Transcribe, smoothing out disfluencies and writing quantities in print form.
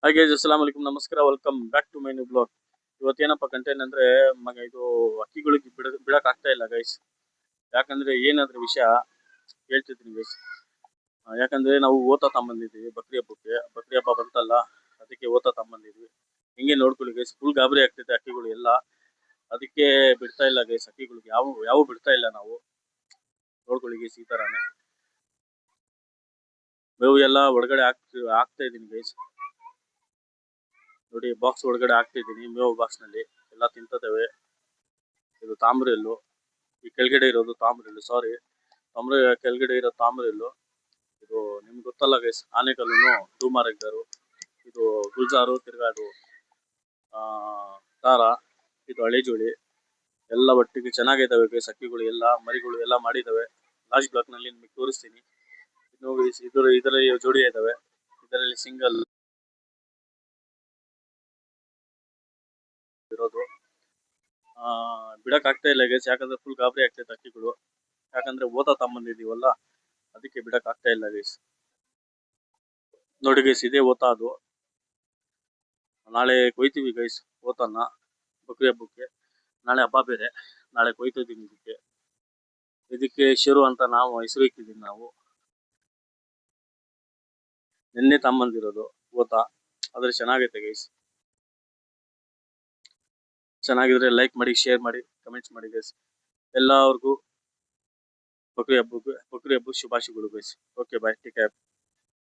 Hi guys, ಅಸ್ಸಲಾಮು ಅಲೈಕುಂ, ನಮಸ್ಕಾರ, welcome back to my new blog. ಇವತ್ತೇನಪ್ಪ ಕಂಟೆಂಟ್ ಅಂದ್ರೆ ಇದು ಹಕ್ಕಿಗಳಿಗೆ ಬಿಡಕ್ ಆಗ್ತಾ ಇಲ್ಲ ಗೈಸ್. ಯಾಕಂದ್ರೆ ಏನಾದ್ರೆ ವಿಷಯ ಹೇಳ್ತಿದ್ದೀನಿ ಗೈಸ್. ಯಾಕಂದ್ರೆ ನಾವು ಓತಾ ತಗೊಂಬಂದಿದ್ವಿ ಬಕ್ರಿ ಹಬ್ಬ ಬಂತಲ್ಲ, ಅದಕ್ಕೆ ಓತಾ ತಗೊಂಬಂದಿದ್ವಿ. ಹಿಂಗೆ ನೋಡ್ಕೊಳ್ಳಿ ಗೈಸ್, ಫುಲ್ ಗಾಬರಿ ಆಗ್ತೈತೆ ಹಕ್ಕಿಗಳು ಎಲ್ಲ. ಅದಕ್ಕೆ ಬಿಡ್ತಾ ಇಲ್ಲ ಗೈಸ್, ಹಕ್ಕಿಗಳಿಗೆ ಯಾವ ಬಿಡ್ತಾ ಇಲ್ಲ ನಾವು. ನೋಡ್ಕೊಳ್ಳಿ ಗೈಸ್, ಈ ತರಾನೇ ಮೇವು ಎಲ್ಲ ಒಳಗಡೆ ಹಾಕ್ತಾ ಇದೀನಿ ಗೈಸ್. ನೋಡಿ, ಬಾಕ್ಸ್ ಒಳಗಡೆ ಹಾಕ್ತಿದ್ದೀನಿ, ಮೇವು ಬಾಕ್ಸ್ ನಲ್ಲಿ ಎಲ್ಲ ತಿಂತದವೆ. ಇದು ತಾಮ್ರೆಲ್ಲು, ಈ ಕೆಳಗಡೆ ಇರೋದು ತಾಮ್ರೆಲ್ಲು, ಸಾರಿ ಕೆಳಗಡೆ ಇರೋ ತಾಮ್ರೆಲ್ಲು. ಇದು ನಿಮ್ಗೆ ಗೊತ್ತಲ್ಲ ಗೈಸ್, ಆನೆಕಲ್ಲುನು ಡೂಮಾರೆಗ್ಗರು, ಇದು ಗುಲ್ಜಾರು, ತಿರ್ಗಾ ಅದು ತಾರ, ಇದು ಹಳೆಜೋಳಿ ಎಲ್ಲ ಒಟ್ಟಿಗೆ ಚೆನ್ನಾಗಿದ್ದಾವೆ ಗೈಸ್. ಹಕ್ಕಿಗಳು ಎಲ್ಲ ಮರಿಗಳು ಎಲ್ಲ ಮಾಡಿದಾವೆ. ಲಾಸ್ಟ್ ಬ್ಲಾಕ್ ನಲ್ಲಿ ನಿಮಗೆ ತೋರಿಸ್ತೀನಿ. ಇದರಲ್ಲಿ ಜೋಡಿ ಇದಾವೆ, ಇದರಲ್ಲಿ ಸಿಂಗಲ್ ಇರೋದು. ಬಿಡಕ್ ಆಗ್ತಾ ಇಲ್ಲ ಗೈಸ್, ಯಾಕಂದ್ರೆ ಫುಲ್ ಗಾಬರಿ ಆಗ್ತೈತೆ ಹಕ್ಕಿಗಳು. ಯಾಕಂದ್ರೆ ಓತಾ ತಗೊಂಬಂದಿದೀವಲ್ಲ, ಅದಕ್ಕೆ ಬಿಡಕ್ ಆಗ್ತಾ ಇಲ್ಲ ಗೈಸ್. ನೋಡಿ ಗೈಸ್, ಇದೇ ಓತಾ ಅದು. ನಾಳೆ ಕೊಯ್ತೀವಿ ಗೈಸ್ ಓತಾನ, ಬಕ್ರಿ ಹಬ್ಬಕ್ಕೆ. ನಾಳೆ ಹಬ್ಬ ಬೇರೆ, ನಾಳೆ ಕೊಯ್ತಾ ಇದೀನಿ. ಇದಕ್ಕೆ ಶಿರು ಅಂತ ನಾವು ಹೆಸರು ಇಟ್ಟಿದೀವಿ. ನಾವು ನಿನ್ನೆ ತಗೊಂಬಂದಿರೋದು ಓತಾ, ಆದ್ರೆ ಚೆನ್ನಾಗೈತೆ ಗೈಸ್. ಚೆನ್ನಾಗಿದ್ರೆ ಲೈಕ್ ಮಾಡಿ, ಶೇರ್ ಮಾಡಿ, ಕಮೆಂಟ್ಸ್ ಮಾಡಿ ಗೈಸ್. ಎಲ್ಲರಿಗೂ ಬಕ್ರಿ ಹಬ್ಬ ಶುಭಾಶಯಗಳು ಗೈಸ್. ಓಕೆ, ಬಾಯ್, ಟೇಕ್ ಕೇರ್.